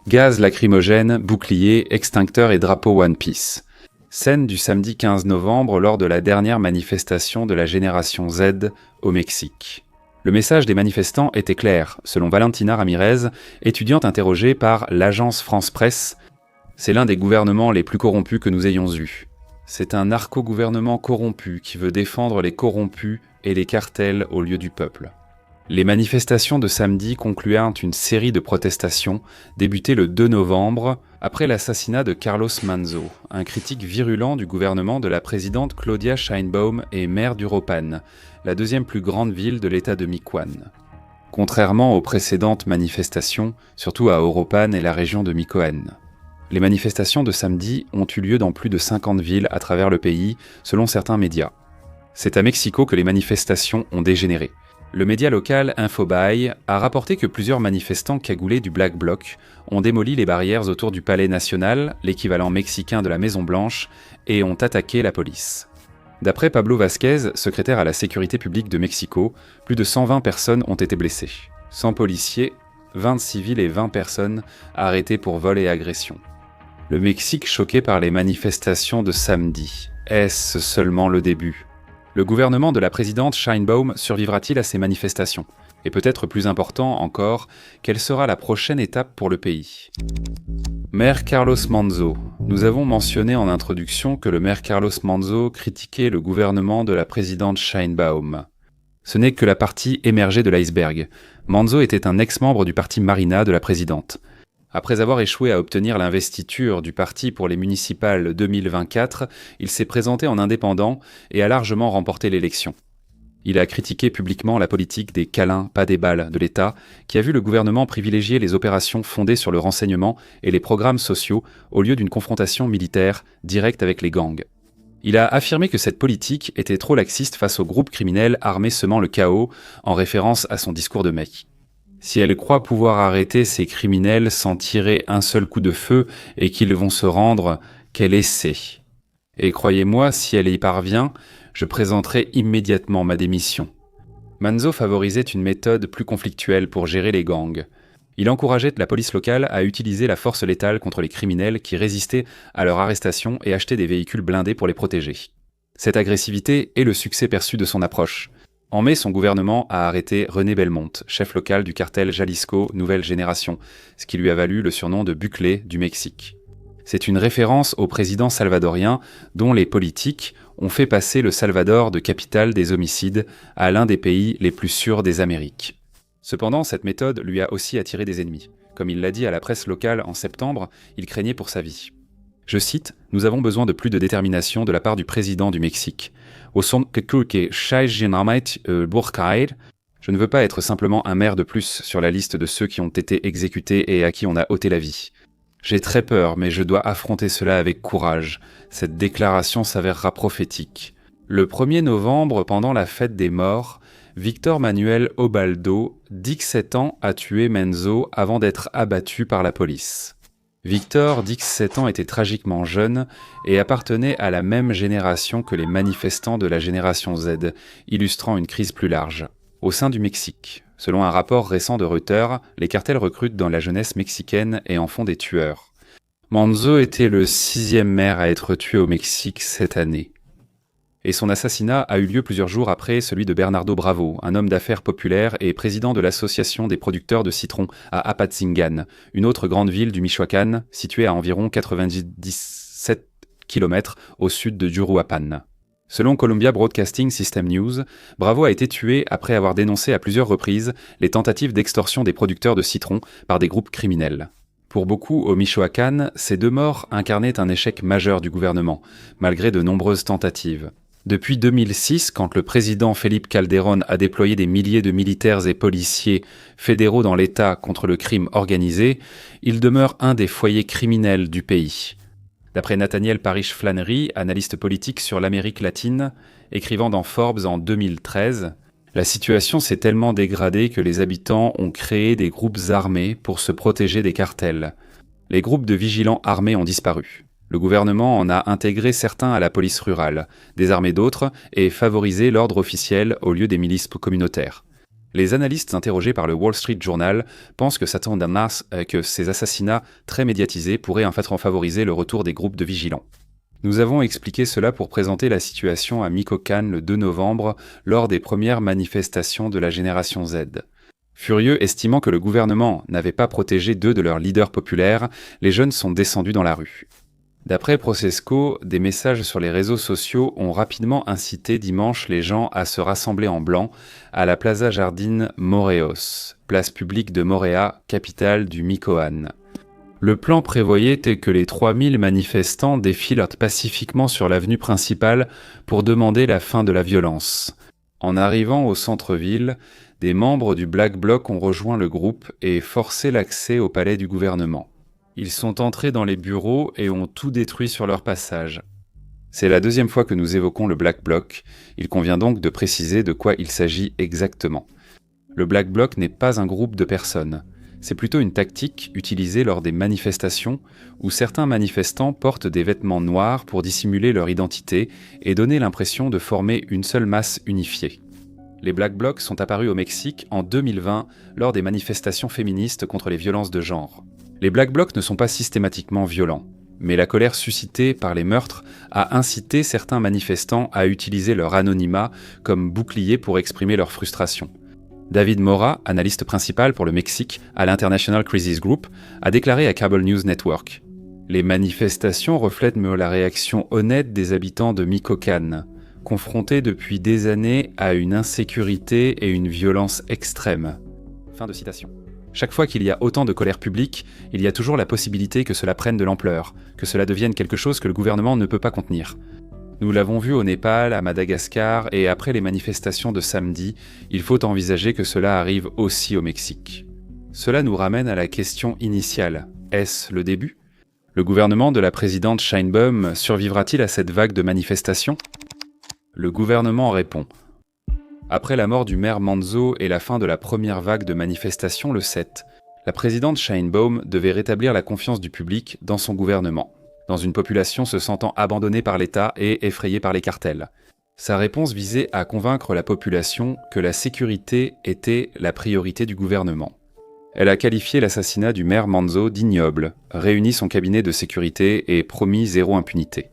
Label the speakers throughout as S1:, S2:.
S1: Gaz lacrymogène, boucliers, extincteurs et drapeaux One Piece. Scène du samedi 15 novembre lors de la dernière manifestation de la génération Z au Mexique. Le message des manifestants était clair, selon Valentina Ramirez, étudiante interrogée par l'agence France Presse. C'est l'un des gouvernements les plus corrompus que nous ayons eus. C'est un narco-gouvernement corrompu qui veut défendre les corrompus et les cartels au lieu du peuple. Les manifestations de samedi concluèrent une série de protestations débutées le 2 novembre après l'assassinat de Carlos Manzo, un critique virulent du gouvernement de la présidente Claudia Sheinbaum et maire d'Uruapan, la deuxième plus grande ville de l'état de Michoacán. Contrairement aux précédentes manifestations, surtout à Uruapan et la région de Michoacán. Les manifestations de samedi ont eu lieu dans plus de 50 villes à travers le pays, selon certains médias. C'est à Mexico que les manifestations ont dégénéré. Le média local Infobae a rapporté que plusieurs manifestants cagoulés du Black Bloc ont démoli les barrières autour du Palais national, l'équivalent mexicain de la Maison-Blanche, et ont attaqué la police. D'après Pablo Vázquez, secrétaire à la sécurité publique de Mexico, plus de 120 personnes ont été blessées. 100 policiers, 20 civils et 20 personnes arrêtées pour vol et agression. Le Mexique choqué par les manifestations de samedi. Est-ce seulement le début ? Le gouvernement de la présidente Sheinbaum survivra-t-il à ces manifestations ? Et peut-être plus important encore, quelle sera la prochaine étape pour le pays ? Maire Carlos Manzo. Nous avons mentionné en introduction que le maire Carlos Manzo critiquait le gouvernement de la présidente Sheinbaum. Ce n'est que la partie émergée de l'iceberg. Manzo était un ex-membre du parti Marina de la présidente. Après avoir échoué à obtenir l'investiture du parti pour les municipales 2024, il s'est présenté en indépendant et a largement remporté l'élection. Il a critiqué publiquement la politique des câlins, pas des balles de l'État, qui a vu le gouvernement privilégier les opérations fondées sur le renseignement et les programmes sociaux au lieu d'une confrontation militaire directe avec les gangs. Il a affirmé que cette politique était trop laxiste face aux groupes criminels armés semant le chaos, en référence à son discours de mai. Si elle croit pouvoir arrêter ces criminels sans tirer un seul coup de feu et qu'ils vont se rendre, qu'elle essaie. Et croyez-moi, si elle y parvient, je présenterai immédiatement ma démission. Manzo favorisait une méthode plus conflictuelle pour gérer les gangs. Il encourageait la police locale à utiliser la force létale contre les criminels qui résistaient à leur arrestation et achetaient des véhicules blindés pour les protéger. Cette agressivité est le succès perçu de son approche. En mai, son gouvernement a arrêté René Belmonte, chef local du cartel Jalisco Nouvelle Génération, ce qui lui a valu le surnom de Buclé du Mexique. C'est une référence au président salvadorien dont les politiques ont fait passer le Salvador de capitale des homicides à l'un des pays les plus sûrs des Amériques. Cependant, cette méthode lui a aussi attiré des ennemis. Comme il l'a dit à la presse locale en septembre, il craignait pour sa vie. Je cite, « Nous avons besoin de plus de détermination de la part du président du Mexique. Je ne veux pas être simplement un maire de plus sur la liste de ceux qui ont été exécutés et à qui on a ôté la vie. J'ai très peur, mais je dois affronter cela avec courage. Cette déclaration s'avérera prophétique. Le 1er novembre, pendant la fête des morts, Victor Manuel Obaldo, 17 ans, a tué Manzo avant d'être abattu par la police. Victor, 17 ans, était tragiquement jeune et appartenait à la même génération que les manifestants de la génération Z, illustrant une crise plus large. Au sein du Mexique, selon un rapport récent de Reuters, les cartels recrutent dans la jeunesse mexicaine et en font des tueurs. Manzo était le 6e maire à être tué au Mexique cette année. Et son assassinat a eu lieu plusieurs jours après celui de Bernardo Bravo, un homme d'affaires populaire et président de l'association des producteurs de citron à Apatzingán, une autre grande ville du Michoacán, située à environ 97 km au sud de Uruapan. Selon Columbia Broadcasting System News, Bravo a été tué après avoir dénoncé à plusieurs reprises les tentatives d'extorsion des producteurs de citron par des groupes criminels. Pour beaucoup au Michoacán, ces 2 morts incarnaient un échec majeur du gouvernement, malgré de nombreuses tentatives. Depuis 2006, quand le président Felipe Calderón a déployé des milliers de militaires et policiers fédéraux dans l'État contre le crime organisé, il demeure un des foyers criminels du pays. D'après Nathaniel Parish Flannery, analyste politique sur l'Amérique latine, écrivant dans Forbes en 2013, « La situation s'est tellement dégradée que les habitants ont créé des groupes armés pour se protéger des cartels. Les groupes de vigilants armés ont disparu. Le gouvernement en a intégré certains à la police rurale, désarmé d'autres et favorisé l'ordre officiel au lieu des milices communautaires. Les analystes interrogés par le Wall Street Journal pensent que que ces assassinats très médiatisés pourraient en fait favoriser le retour des groupes de vigilants. Nous avons expliqué cela pour présenter la situation à Michoacán le 2 novembre lors des premières manifestations de la génération Z. Furieux, estimant que le gouvernement n'avait pas protégé deux de leurs leaders populaires, les jeunes sont descendus dans la rue. D'après Procesco, des messages sur les réseaux sociaux ont rapidement incité dimanche les gens à se rassembler en blanc à la Plaza Jardín Morelos, place publique de Moréa, capitale du Michoacán. Le plan prévoyait que les 3000 manifestants défilent pacifiquement sur l'avenue principale pour demander la fin de la violence. En arrivant au centre-ville, des membres du Black Bloc ont rejoint le groupe et forcé l'accès au palais du gouvernement. Ils sont entrés dans les bureaux et ont tout détruit sur leur passage. C'est la deuxième fois que nous évoquons le Black Bloc, il convient donc de préciser de quoi il s'agit exactement. Le Black Bloc n'est pas un groupe de personnes, c'est plutôt une tactique utilisée lors des manifestations où certains manifestants portent des vêtements noirs pour dissimuler leur identité et donner l'impression de former une seule masse unifiée. Les Black Blocs sont apparus au Mexique en 2020 lors des manifestations féministes contre les violences de genre. Les Black Blocs ne sont pas systématiquement violents, mais la colère suscitée par les meurtres a incité certains manifestants à utiliser leur anonymat comme bouclier pour exprimer leur frustration. David Mora, analyste principal pour le Mexique à l'International Crisis Group, a déclaré à Cable News Network « Les manifestations reflètent la réaction honnête des habitants de Michoacán, confrontés depuis des années à une insécurité et une violence extrême. » Fin de citation. Chaque fois qu'il y a autant de colère publique, il y a toujours la possibilité que cela prenne de l'ampleur, que cela devienne quelque chose que le gouvernement ne peut pas contenir. Nous l'avons vu au Népal, à Madagascar, et après les manifestations de samedi, il faut envisager que cela arrive aussi au Mexique. Cela nous ramène à la question initiale. Est-ce le début ? Le gouvernement de la présidente Sheinbaum survivra-t-il à cette vague de manifestations ? Le gouvernement répond. Après la mort du maire Manzo et la fin de la première vague de manifestations le 7, la présidente Sheinbaum devait rétablir la confiance du public dans son gouvernement, dans une population se sentant abandonnée par l'État et effrayée par les cartels. Sa réponse visait à convaincre la population que la sécurité était la priorité du gouvernement. Elle a qualifié l'assassinat du maire Manzo d'ignoble, réuni son cabinet de sécurité et promis zéro impunité.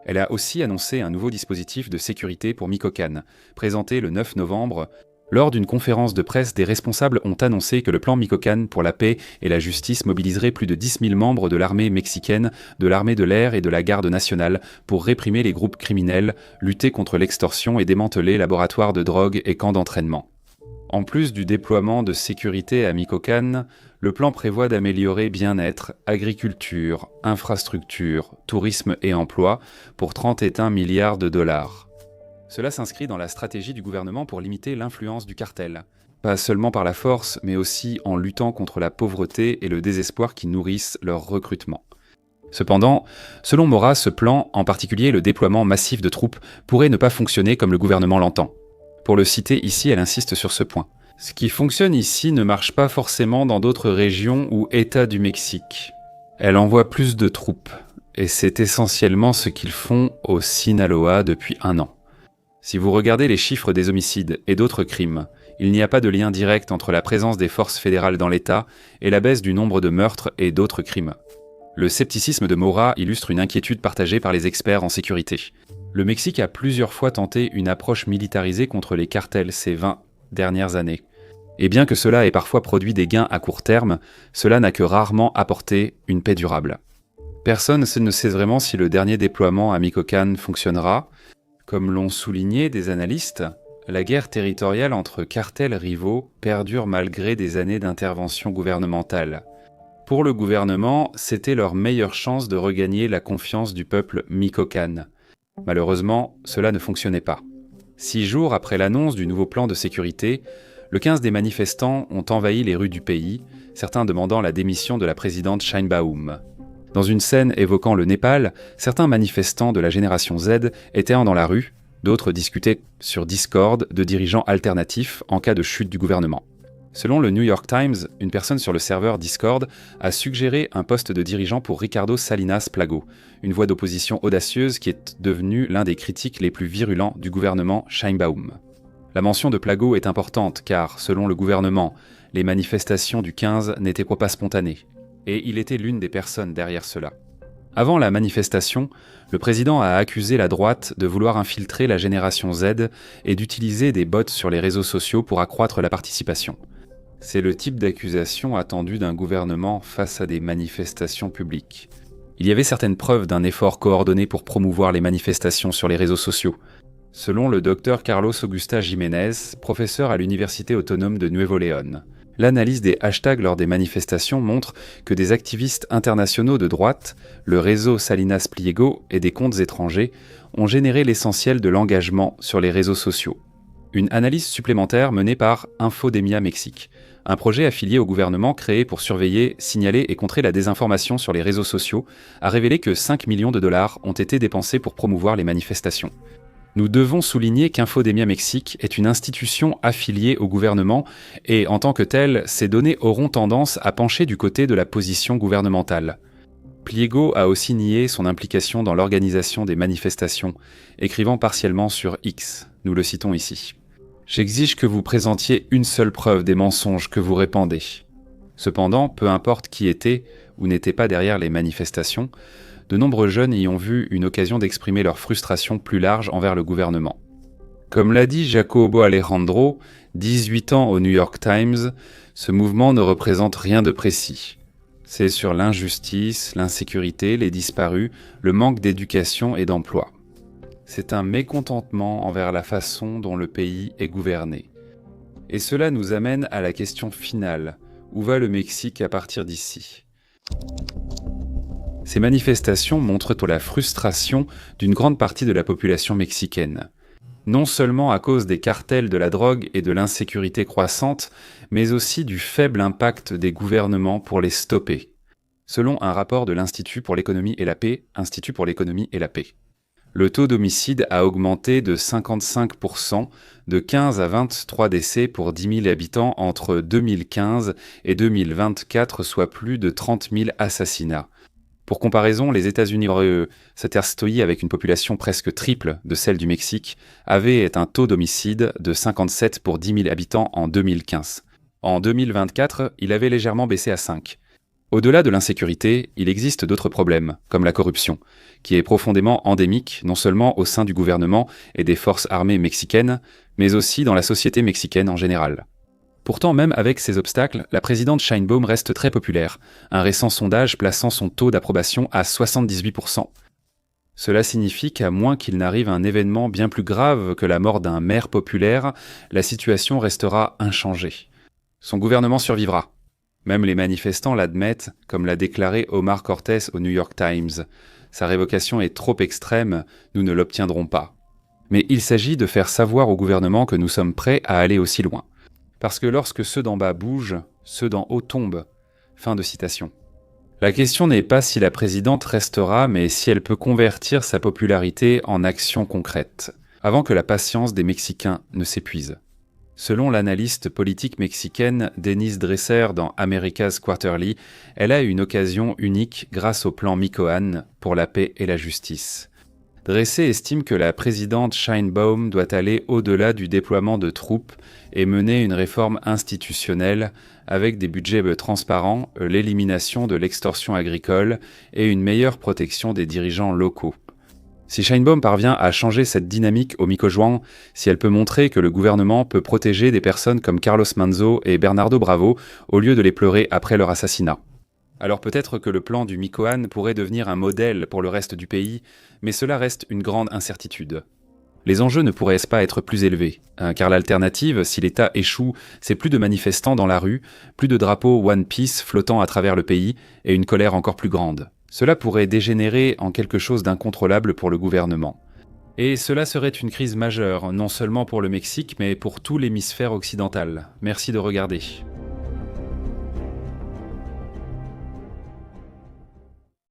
S1: Elle a aussi annoncé un nouveau dispositif de sécurité pour Michoacán, présenté le 9 novembre. Lors d'une conférence de presse, des responsables ont annoncé que le plan Michoacán pour la paix et la justice mobiliserait plus de 10 000 membres de l'armée mexicaine, de l'armée de l'air et de la garde nationale pour réprimer les groupes criminels, lutter contre l'extorsion et démanteler laboratoires de drogue et camps d'entraînement. En plus du déploiement de sécurité à Michoacán, le plan prévoit d'améliorer bien-être, agriculture, infrastructure, tourisme et emploi pour 31 milliards de dollars. Cela s'inscrit dans la stratégie du gouvernement pour limiter l'influence du cartel. Pas seulement par la force, mais aussi en luttant contre la pauvreté et le désespoir qui nourrissent leur recrutement. Cependant, selon Mora, ce plan, en particulier le déploiement massif de troupes, pourrait ne pas fonctionner comme le gouvernement l'entend. Pour le citer ici, elle insiste sur ce point. Ce qui fonctionne ici ne marche pas forcément dans d'autres régions ou États du Mexique. Elle envoie plus de troupes, et c'est essentiellement ce qu'ils font au Sinaloa depuis 1 an. Si vous regardez les chiffres des homicides et d'autres crimes, il n'y a pas de lien direct entre la présence des forces fédérales dans l'État et la baisse du nombre de meurtres et d'autres crimes. Le scepticisme de Mora illustre une inquiétude partagée par les experts en sécurité. Le Mexique a plusieurs fois tenté une approche militarisée contre les cartels ces 20 dernières années. Et bien que cela ait parfois produit des gains à court terme, cela n'a que rarement apporté une paix durable. Personne ne sait vraiment si le dernier déploiement à Michoacán fonctionnera. Comme l'ont souligné des analystes, la guerre territoriale entre cartels rivaux perdure malgré des années d'intervention gouvernementale. Pour le gouvernement, c'était leur meilleure chance de regagner la confiance du peuple Michoacán. Malheureusement, cela ne fonctionnait pas. 6 jours après l'annonce du nouveau plan de sécurité, le 15 des manifestants ont envahi les rues du pays, certains demandant la démission de la présidente Sheinbaum. Dans une scène évoquant le Népal, certains manifestants de la génération Z étaient dans la rue, d'autres discutaient sur Discord de dirigeants alternatifs en cas de chute du gouvernement. Selon le New York Times, une personne sur le serveur Discord a suggéré un poste de dirigeant pour Ricardo Salinas Pliego, une voix d'opposition audacieuse qui est devenue l'un des critiques les plus virulents du gouvernement Sheinbaum. La mention de Plago est importante car, selon le gouvernement, les manifestations du 15 n'étaient pas spontanées, et il était l'une des personnes derrière cela. Avant la manifestation, le président a accusé la droite de vouloir infiltrer la génération Z et d'utiliser des bots sur les réseaux sociaux pour accroître la participation. C'est le type d'accusation attendu d'un gouvernement face à des manifestations publiques. Il y avait certaines preuves d'un effort coordonné pour promouvoir les manifestations sur les réseaux sociaux. Selon le docteur Carlos Augusta Jiménez, professeur à l'Université autonome de Nuevo León, l'analyse des hashtags lors des manifestations montre que des activistes internationaux de droite, le réseau Salinas Pliego et des comptes étrangers ont généré l'essentiel de l'engagement sur les réseaux sociaux. Une analyse supplémentaire menée par Infodemia Mexique, un projet affilié au gouvernement créé pour surveiller, signaler et contrer la désinformation sur les réseaux sociaux, a révélé que 5 millions de dollars ont été dépensés pour promouvoir les manifestations. Nous devons souligner qu'Infodemia Mexique est une institution affiliée au gouvernement et, en tant que telle, ces données auront tendance à pencher du côté de la position gouvernementale. Pliego a aussi nié son implication dans l'organisation des manifestations, écrivant partiellement sur X. Nous le citons ici. « J'exige que vous présentiez une seule preuve des mensonges que vous répandez. » Cependant, peu importe qui était ou n'était pas derrière les manifestations, de nombreux jeunes y ont vu une occasion d'exprimer leur frustration plus large envers le gouvernement. Comme l'a dit Jacobo Alejandro, 18 ans au New York Times, ce mouvement ne représente rien de précis. C'est sur l'injustice, l'insécurité, les disparus, le manque d'éducation et d'emploi. C'est un mécontentement envers la façon dont le pays est gouverné. Et cela nous amène à la question finale, où va le Mexique à partir d'ici ? Ces manifestations montrent la frustration d'une grande partie de la population mexicaine. Non seulement à cause des cartels de la drogue et de l'insécurité croissante, mais aussi du faible impact des gouvernements pour les stopper. Selon un rapport de l'Institut pour l'économie et la paix, le taux d'homicide a augmenté de 55%, de 15 à 23 décès pour 10 000 habitants entre 2015 et 2024, soit plus de 30 000 assassinats. Pour comparaison, les États-Unis, s'atterstoyer avec une population presque triple de celle du Mexique, avaient un taux d'homicide de 57 pour 10 000 habitants en 2015. En 2024, il avait légèrement baissé à 5. Au-delà de l'insécurité, il existe d'autres problèmes, comme la corruption, qui est profondément endémique non seulement au sein du gouvernement et des forces armées mexicaines, mais aussi dans la société mexicaine en général. Pourtant, même avec ces obstacles, la présidente Sheinbaum reste très populaire, un récent sondage plaçant son taux d'approbation à 78%. Cela signifie qu'à moins qu'il n'arrive un événement bien plus grave que la mort d'un maire populaire, la situation restera inchangée. Son gouvernement survivra. Même les manifestants l'admettent, comme l'a déclaré Omar Cortés au New York Times. Sa révocation est trop extrême, nous ne l'obtiendrons pas. Mais il s'agit de faire savoir au gouvernement que nous sommes prêts à aller aussi loin. Parce que lorsque ceux d'en bas bougent, ceux d'en haut tombent. Fin de citation. La question n'est pas si la présidente restera, mais si elle peut convertir sa popularité en actions concrètes, avant que la patience des Mexicains ne s'épuise. Selon l'analyste politique mexicaine Denise Dresser dans America's Quarterly, elle a une occasion unique grâce au plan Michoacán pour la paix et la justice. Dresser estime que la présidente Sheinbaum doit aller au-delà du déploiement de troupes et mener une réforme institutionnelle avec des budgets transparents, l'élimination de l'extorsion agricole et une meilleure protection des dirigeants locaux. Si Sheinbaum parvient à changer cette dynamique au Michoacán, si elle peut montrer que le gouvernement peut protéger des personnes comme Carlos Manzo et Bernardo Bravo au lieu de les pleurer après leur assassinat. Alors peut-être que le plan du Michoacán pourrait devenir un modèle pour le reste du pays, mais cela reste une grande incertitude. Les enjeux ne pourraient-ce pas être plus élevés, car l'alternative, si l'État échoue, c'est plus de manifestants dans la rue, plus de drapeaux One Piece flottant à travers le pays, et une colère encore plus grande. Cela pourrait dégénérer en quelque chose d'incontrôlable pour le gouvernement. Et cela serait une crise majeure, non seulement pour le Mexique, mais pour tout l'hémisphère occidental. Merci de regarder.